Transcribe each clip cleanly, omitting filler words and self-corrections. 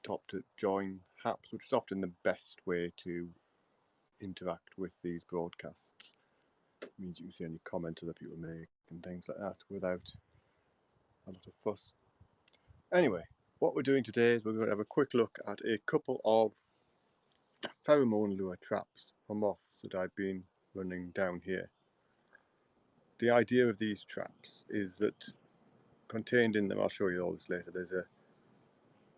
top to join haps, which is often the best way to interact with these broadcasts. It means you can see any comments other people make and things like that without a lot of fuss. Anyway, what we're doing today is we're going to have a quick look at a couple of pheromone lure traps for moths that I've been running down here. The idea of these traps is that contained in them, I'll show you all this later, there's a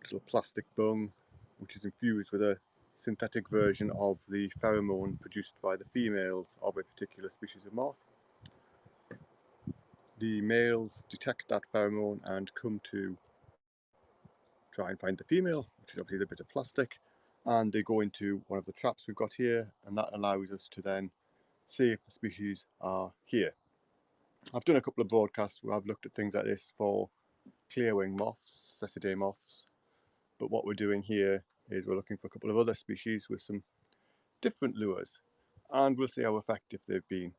little plastic bung which is infused with a synthetic version of the pheromone produced by the females of a particular species of moth. The males detect that pheromone and come to try and find the female, which is obviously a bit of plastic, and they go into one of the traps we've got here, and that allows us to then see if the species are here. I've done a couple of broadcasts where I've looked at things like this for clearwing moths, Cecidae moths, but what we're doing here is we're looking for a couple of other species with some different lures, and we'll see how effective they've been.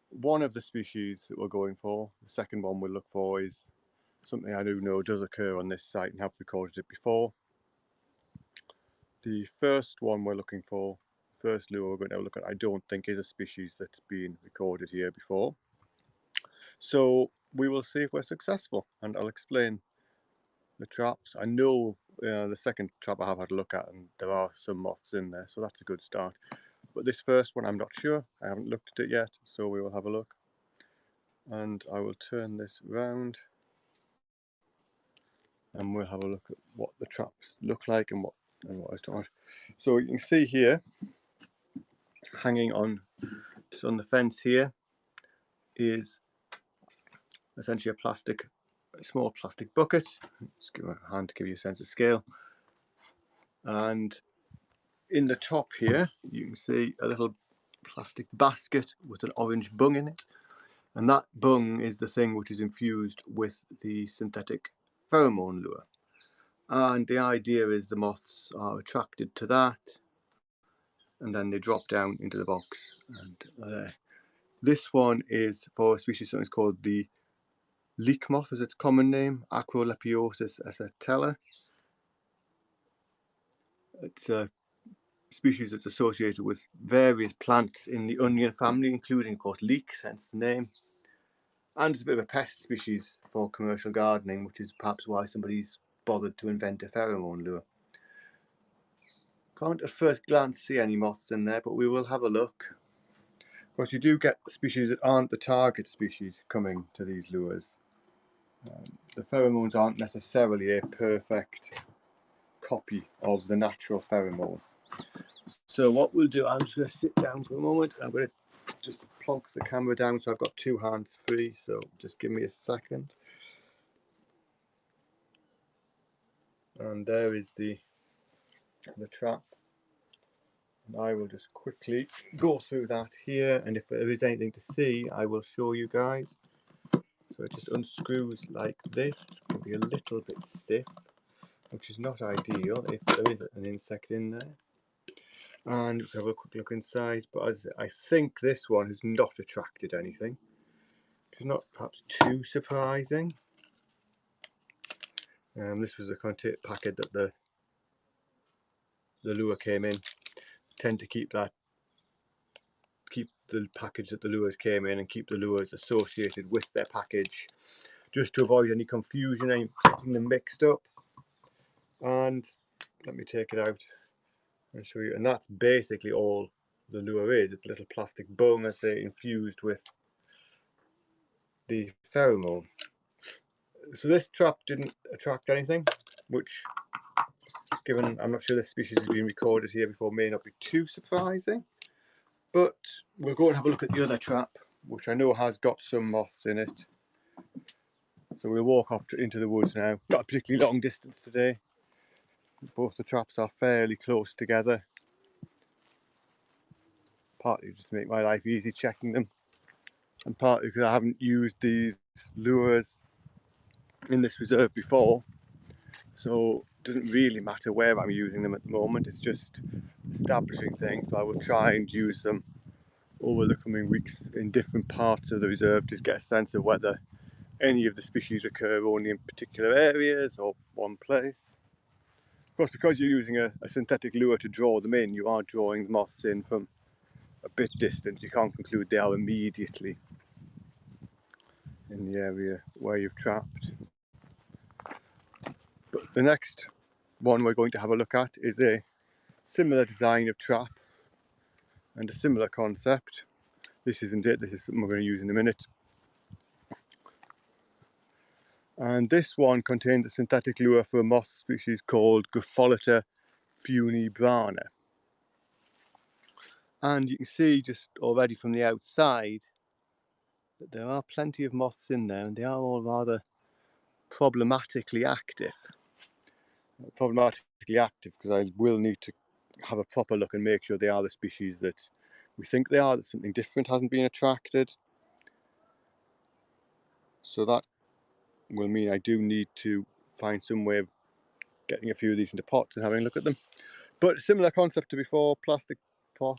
One of the species that we're going for, the second one we'll look for, is something I do know does occur on this site and have recorded it before. The first one we're looking for, first lure we're going to have a look at, I don't think is a species that's been recorded here before. So we will see if we're successful, and I'll explain the traps. I know the second trap I have had a look at, and there are some moths in there, so that's a good start. But this first one I'm not sure, I haven't looked at it yet, so we will have a look. And I will turn this round and we'll have a look at what the traps look like and what I was talking about. So you can see here, hanging on just on the fence here, is essentially a small plastic bucket. Just give a hand to give you a sense of scale. And in the top here, you can see a little plastic basket with an orange bung in it. And that bung is the thing which is infused with the synthetic pheromone lure. And the idea is the moths are attracted to that, and then they drop down into the box. And this one is for a species something called the leek moth, is its common name, Acrolepiosis acetella. It's a species that's associated with various plants in the onion family, including, of course, leeks, hence the name. And it's a bit of a pest species for commercial gardening, which is perhaps why somebody's bothered to invent a pheromone lure. Can't at first glance see any moths in there, but we will have a look. Of course, you do get species that aren't the target species coming to these lures. The pheromones aren't necessarily a perfect copy of the natural pheromone. So what we'll do, I'm just going to sit down for a moment. I'm going to just plonk the camera down so I've got two hands free, so just give me a second. And there is the trap. And I will just quickly go through that here, and if there is anything to see, I will show you guys. So it just unscrews like this. It can be a little bit stiff, which is not ideal if there is an insect in there. And we'll have a quick look inside, but as I think this one has not attracted anything, which is not perhaps too surprising. This was the content packet that the lure came in. Tend to keep the package that the lures came in and keep the lures associated with their package, just to avoid any confusion and getting them mixed up. And let me take it out and show you. And that's basically all the lure is. It's a little plastic bung, as I say, infused with the pheromone. So this trap didn't attract anything, which, given I'm not sure this species has been recorded here before, may not be too surprising. But we'll go and have a look at the other trap, which I know has got some moths in it. So we'll walk off into the woods now. Not a particularly long distance today. Both the traps are fairly close together. Partly just to make my life easy checking them, and partly because I haven't used these lures in this reserve before. So it doesn't really matter where I'm using them at the moment. It's just establishing things. So I will try and use them over the coming weeks in different parts of the reserve to get a sense of whether any of the species occur only in particular areas or one place. Of course, because you're using a synthetic lure to draw them in, you are drawing the moths in from a bit distant. You can't conclude they are immediately in the area where you've trapped. But the next one we're going to have a look at is a similar design of trap and a similar concept. This isn't it, this is something we're going to use in a minute. And this one contains a synthetic lure for a moth species called Grapholita funebrana. And you can see just already from the outside that there are plenty of moths in there, and they are all rather problematically active. Problematically active because I will need to have a proper look and make sure they are the species that we think they are, that something different hasn't been attracted. So that will mean I do need to find some way of getting a few of these into pots and having a look at them. But similar concept to before, plastic pot.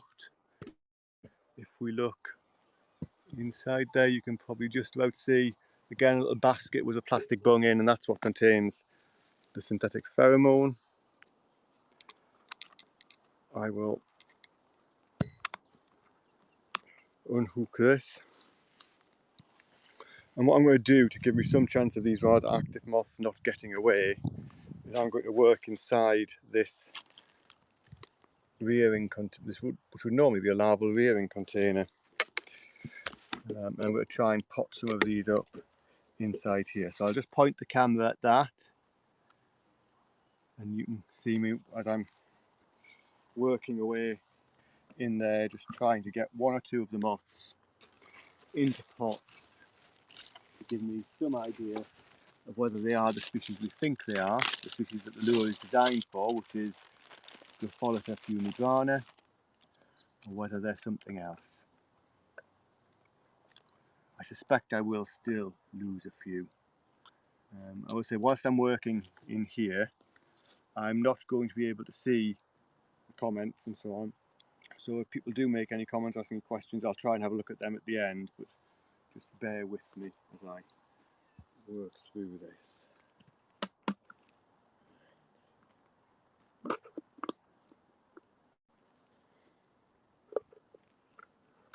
If we look inside there, you can probably just about see, again, a little basket with a plastic bung in, and that's what contains the synthetic pheromone. I will unhook this. And what I'm going to do to give me some chance of these rather active moths not getting away is I'm going to work inside this rearing container, which would normally be a larval rearing container. I'm going to try and pot some of these up inside here. So I'll just point the camera at that, and you can see me as I'm working away in there, just trying to get one or two of the moths into pots to give me some idea of whether they are the species we think they are, the species that the lure is designed for, which is Grapholita funebrana, or whether they're something else. I suspect I will still lose a few. I would say whilst I'm working in here, I'm not going to be able to see the comments and so on. So if people do make any comments, ask any questions, I'll try and have a look at them at the end, but just bear with me as I work through this.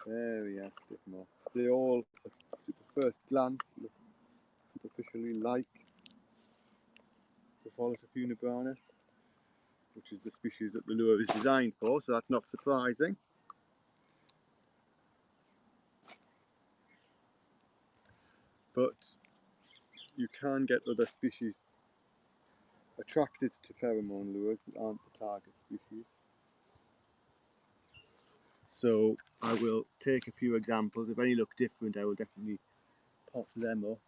Very active moths. They all, at first glance, look superficially like Grapholita funebrana, which is the species that the lure is designed for, so that's not surprising. But you can get other species attracted to pheromone lures that aren't the target species. So I will take a few examples. If any look different, I will definitely pop them up.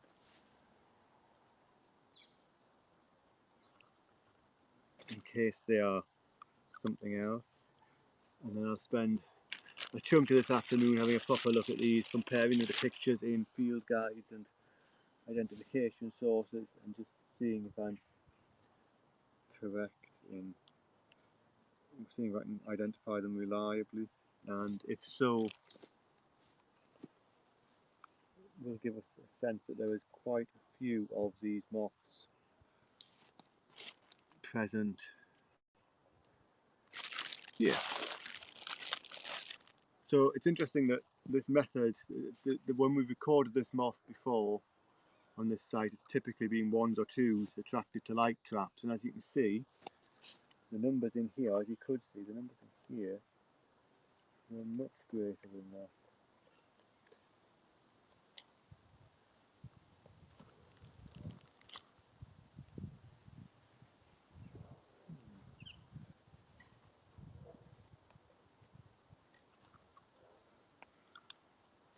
In case they are something else. And then I'll spend a chunk of this afternoon having a proper look at these, comparing the pictures in field guides and identification sources, and just seeing if I'm correct in seeing if I can identify them reliably, and if so, will give us a sense that there is quite a few of these moths present here. So it's interesting that this method, when we've recorded this moth before on this site, it's typically been ones or twos attracted to light traps, and as you can see, the numbers in here, as you could see, the numbers in here were much greater than that.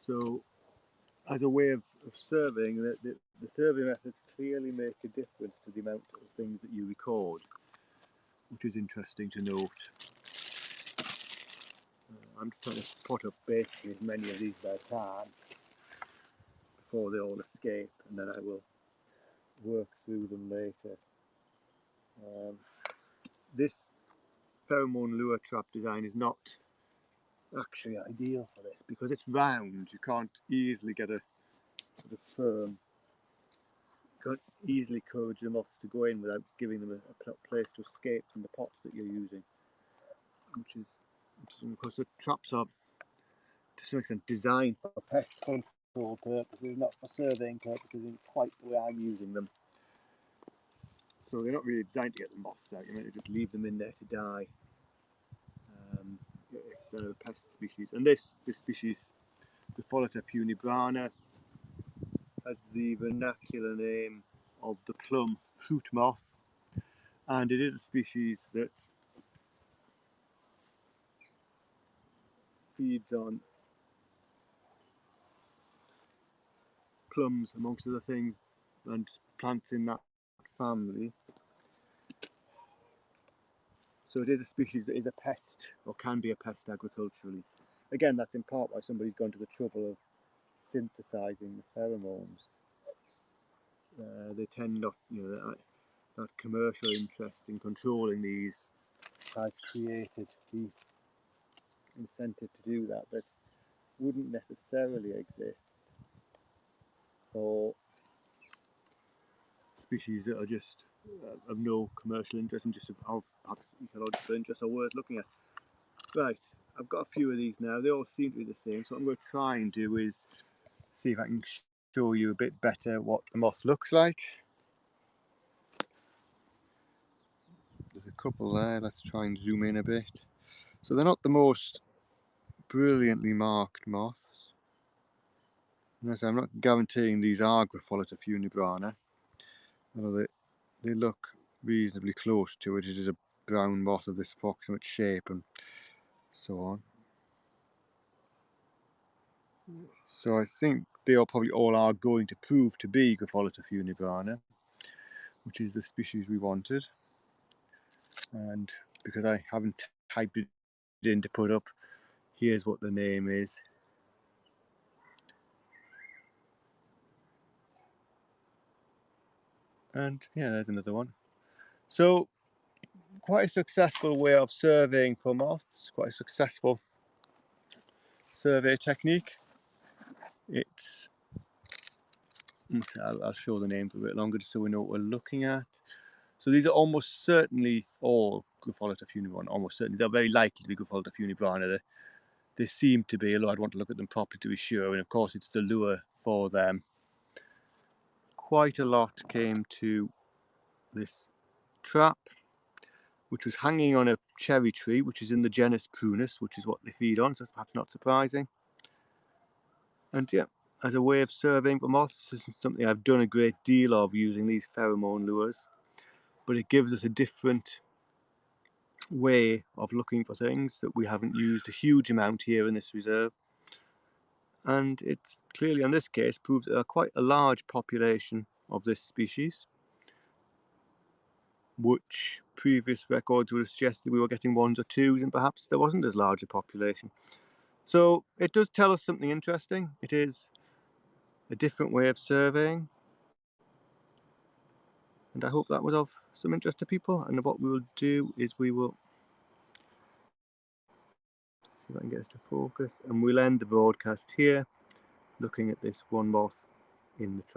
So, as a way of surveying, the survey methods clearly make a difference to the amount of things that you record, which is interesting to note. I'm just trying to put up basically as many of these as I can before they all escape, and then I will work through them later. This pheromone lure trap design is not actually ideal for this because it's round. You can't easily get a sort of firm can't easily encourage the moths to go in without giving them a place to escape from the pots that you're using, which is because the traps are to some extent designed for pest control purposes, not for surveying purposes in quite the way I'm using them. So they're not really designed to get the moths out, you're meant to just leave them in there to die if they're a pest species. And this species, Grifolita funibrana, has the vernacular name of the plum fruit moth, and it is a species that feeds on plums amongst other things and plants in that family. So it is a species that is a pest, or can be a pest agriculturally. Again, that's in part why somebody's gone to the trouble of synthesizing the pheromones. They tend not, that commercial interest in controlling these has created the incentive to do that wouldn't necessarily exist for species that are just of no commercial interest and just of perhaps ecological interest or worth looking at. Right, I've got a few of these now. They all seem to be the same. So what I'm going to try and do is see if I can show you a bit better what the moth looks like. There's a couple there. Let's try and zoom in a bit. So they're not the most brilliantly marked moths. I'm not guaranteeing these are Grifolita funibrana, although they look reasonably close to it. It is a brown moth of this approximate shape and so on. So I think they probably all are going to prove to be Grifolita funibrana, which is the species we wanted. And because I haven't typed it in to put up, here's what the name is. And yeah, there's another one. So quite a successful way of surveying for moths, quite a successful survey technique. I'll show the name for a bit longer just so we know what we're looking at. So these are almost certainly all Grifolita funibrana, almost certainly. They're very likely to be Grifolita funibrana. They seem to be, although I'd want to look at them properly to be sure, and of course it's the lure for them. Quite a lot came to this trap, which was hanging on a cherry tree, which is in the genus Prunus, which is what they feed on, so it's perhaps not surprising. And yeah, as a way of surveying for moths, this is something I've done a great deal of using these pheromone lures, but it gives us a different way of looking for things that we haven't used a huge amount here in this reserve. And it's clearly, in this case, proves quite a large population of this species, which previous records would have suggested we were getting ones or twos, and perhaps there wasn't as large a population. So it does tell us something interesting. It is a different way of surveying, and I hope that was of some interest to people. And what we will do is we will see if I can get us to focus, and we'll end the broadcast here looking at this one moth in the trap.